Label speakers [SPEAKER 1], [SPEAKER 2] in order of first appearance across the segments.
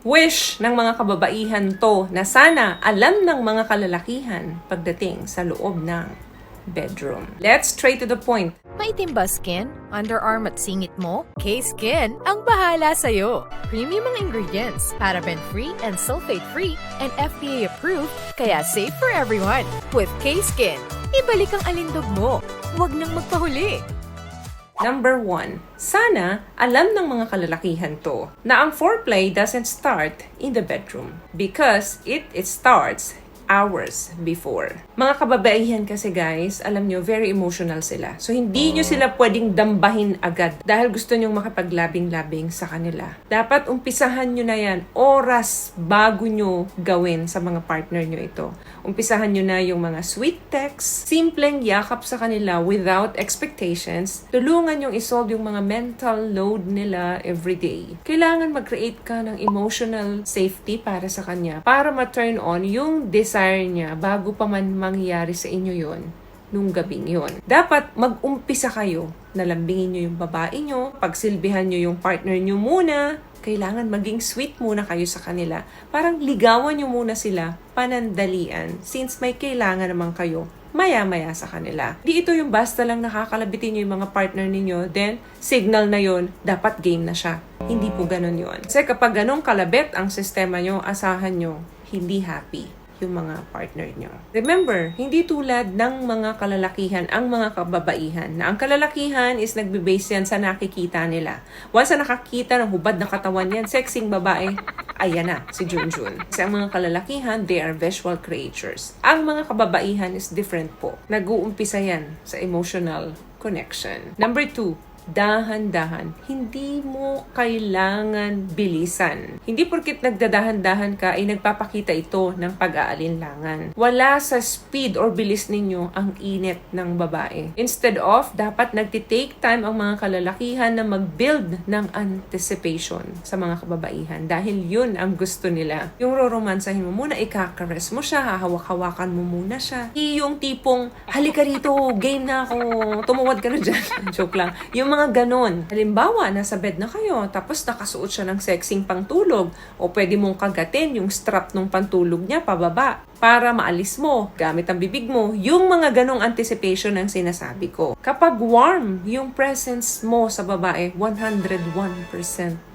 [SPEAKER 1] Wish ng mga kababaihan to na sana alam ng mga kalalakihan pagdating sa loob ng bedroom. Let's straight to the point.
[SPEAKER 2] Maitim ba skin? Underarm at singit mo? K-Skin ang bahala sa'yo. Premium ang ingredients, paraben-free and sulfate-free, and FDA-approved, kaya safe for everyone. With K-Skin, ibalik ang alindog mo. Huwag nang magpahuli.
[SPEAKER 1] Number 1, sana alam ng mga kalalakihan to na ang foreplay doesn't start in the bedroom because it starts hours before. Mga kababaihan kasi guys, alam nyo, very emotional sila. So hindi nyo sila pwedeng dambahin agad dahil gusto nyong makipaglabing-labing sa kanila. Dapat umpisahan nyo na yan oras bago nyo gawin sa mga partner nyo ito. Umpisahan nyo na yung mga sweet texts, simpleng yakap sa kanila without expectations. Tulungan yung isolve yung mga mental load nila everyday. Kailangan mag-create ka ng emotional safety para sa kanya para ma-turn on yung desire niya bago pa man mangyari sa inyo yon nung gabing yon. Dapat mag-umpisa kayo na lambingin nyo yung babae nyo, pagsilbihan nyo yung partner nyo muna. Kailangan maging sweet muna kayo sa kanila. Parang ligawan nyo muna sila panandalian since may kailangan naman kayo maya-maya sa kanila. Di ito yung basta lang nakakalabitin nyo yung mga partner ninyo, then signal na yon dapat game na siya. Hindi po ganun yon. Kasi kapag ganun kalabit ang sistema nyo, asahan nyo, hindi happy yung mga partner nyo. Remember, hindi tulad ng mga kalalakihan ang mga kababaihan. Na ang kalalakihan is nagbe-base yan sa nakikita nila. Once na nakakita ng hubad na katawan yan, sexing babae, ayan na, si Junjun. Kasi ang mga kalalakihan, they are visual creatures. Ang mga kababaihan is different po. Nag-uumpisa yan sa emotional connection. Number 2, dahan-dahan. Hindi mo kailangan bilisan. Hindi porkit nagdadahan-dahan ka ay nagpapakita ito ng pag-aalinlangan. Wala sa speed or bilis ninyo ang init ng babae. Instead of, dapat nagtitake time ang mga kalalakihan na mag-build ng anticipation sa mga kababaihan. Dahil yun ang gusto nila. Yung roromansahin mo muna, ikakares mo siya, hahawak-hawakan mo muna siya. Yung tipong, halika rito, game na ako, tumuwad ka na dyan. Joke lang. Yung mga ganon. Halimbawa, nasa bed na kayo, tapos nakasuot siya ng sexing pangtulog, o pwede mong kagatin yung strap ng pantulog niya pababa para maalis mo, gamit ang bibig mo, yung mga ganong anticipation ang sinasabi ko. Kapag warm yung presence mo sa babae, 101%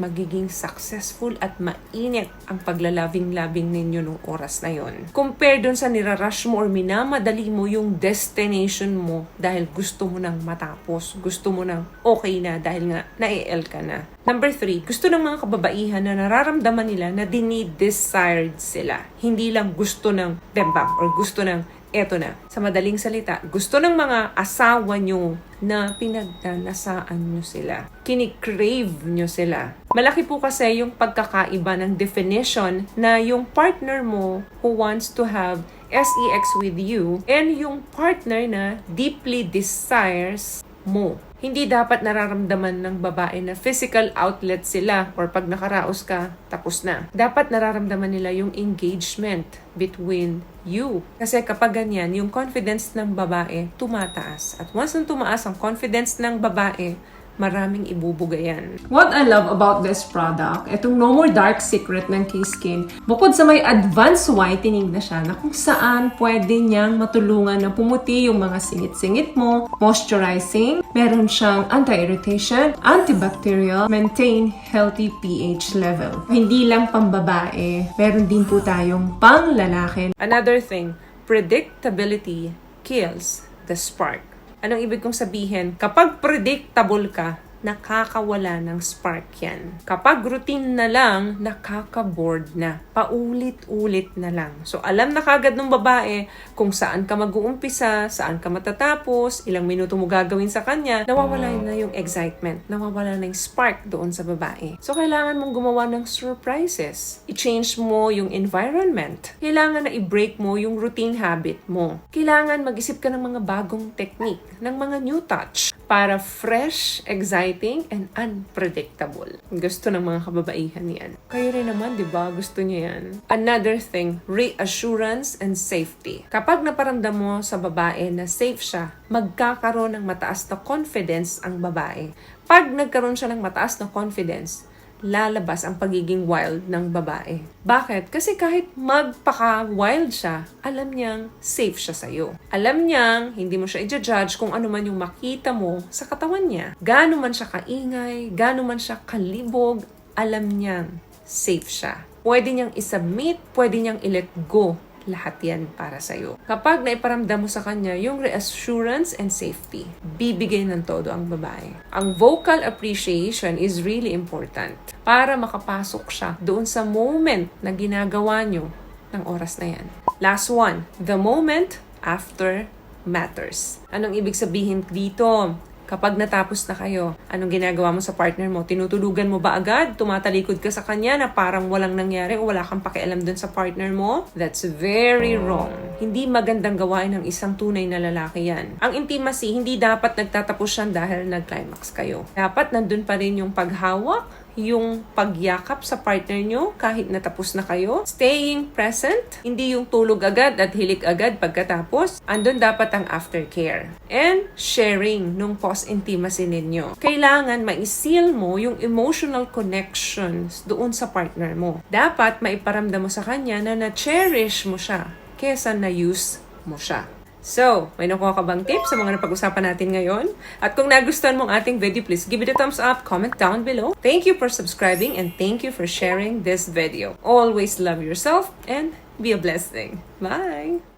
[SPEAKER 1] magiging successful at mainit ang paglalabing-labing ninyo nung oras na yon. Compare dun sa nirarush mo or minamadali mo yung destination mo dahil gusto mo nang matapos, gusto mo nang okay na dahil nga na-EL ka na. Number 3, gusto ng mga kababaihan na nararamdaman nila na dinidesired sila. Hindi lang gusto ng bembam or gusto ng eto na. Sa madaling salita, gusto ng mga asawa nyo na pinagdanasaan nyo sila. Kinikrave nyo sila. Malaki po kasi yung pagkakaiba ng definition na yung partner mo who wants to have sex with you and yung partner na deeply desires mo. Hindi dapat nararamdaman ng babae na physical outlet sila or pag nakaraos ka, tapos na. Dapat nararamdaman nila yung engagement between you. Kasi kapag ganyan, yung confidence ng babae tumataas. At once nang tumaas ang confidence ng babae, maraming ibubuga yan.
[SPEAKER 3] What I love about this product, itong No More Dark Secret ng K-Skin, bukod sa may advanced whitening na siya na kung saan pwede niyang matulungan na pumuti yung mga singit-singit mo, moisturizing, meron siyang anti-irritation, antibacterial, maintain healthy pH level. Hindi lang pambabae, meron din po tayong pang lalaki.
[SPEAKER 1] Another thing, predictability kills the spark. Anong ibig kong sabihin? Kapag predictable ka, nakakawala ng spark yan. Kapag routine na lang, nakaka-bored na. Paulit-ulit na lang. So, alam na kagad ng babae kung saan ka mag-uumpisa, saan ka matatapos, ilang minuto mo gagawin sa kanya, nawawala na yung excitement, nawawala na yung spark doon sa babae. So, kailangan mong gumawa ng surprises. I-change mo yung environment. Kailangan na i-break mo yung routine habit mo. Kailangan mag-isip ka ng mga bagong technique, ng mga new touch, para fresh, exciting, and unpredictable. Gusto ng mga kababaihan yan. Kayo rin naman, di ba? Gusto niyo yan. Another thing, reassurance and safety. Kapag naparamdam mo sa babae na safe siya, magkakaroon ng mataas na confidence ang babae. Pag nagkaroon siya ng mataas na confidence, lalabas ang pagiging wild ng babae. Bakit? Kasi kahit magpaka-wild siya, alam niyang safe siya sa'yo. Alam niyang hindi mo siya i-judge kung ano man yung makita mo sa katawan niya. Gaano man siya kaingay, gaano man siya kalibog, alam niyang safe siya. Pwede niyang isubmit, pwede niyang i-let go. Lahat yan para sa'yo. Kapag naiparamdam mo sa kanya yung reassurance and safety, bibigay ng todo ang babae. Ang vocal appreciation is really important para makapasok siya doon sa moment na ginagawa nyo ng oras na yan. Last one, the moment after matters. Anong ibig sabihin dito? Kapag natapos na kayo, anong ginagawa mo sa partner mo? Tinutulugan mo ba agad? Tumatalikod ka sa kanya na parang walang nangyari o wala kang pakialam dun sa partner mo? That's very wrong. Hindi magandang gawain ng isang tunay na lalaki yan. Ang intimacy, hindi dapat nagtatapos yan dahil nag-climax kayo. Dapat nandun pa rin yung paghawak, yung pagyakap sa partner nyo kahit natapos na kayo. Staying present, hindi yung tulog agad at hilik agad pagkatapos. Andun dapat ang aftercare. And sharing nung post-intimacy ninyo. Kailangan ma-seal mo yung emotional connections doon sa partner mo. Dapat maiparamdam mo sa kanya na na-cherish mo siya kesa na-use mo siya. So, may nakuha ka bang tips sa mga napag-usapan natin ngayon? At kung nagustuhan mong ating video, please give it a thumbs up, comment down below. Thank you for subscribing and thank you for sharing this video. Always love yourself and be a blessing. Bye!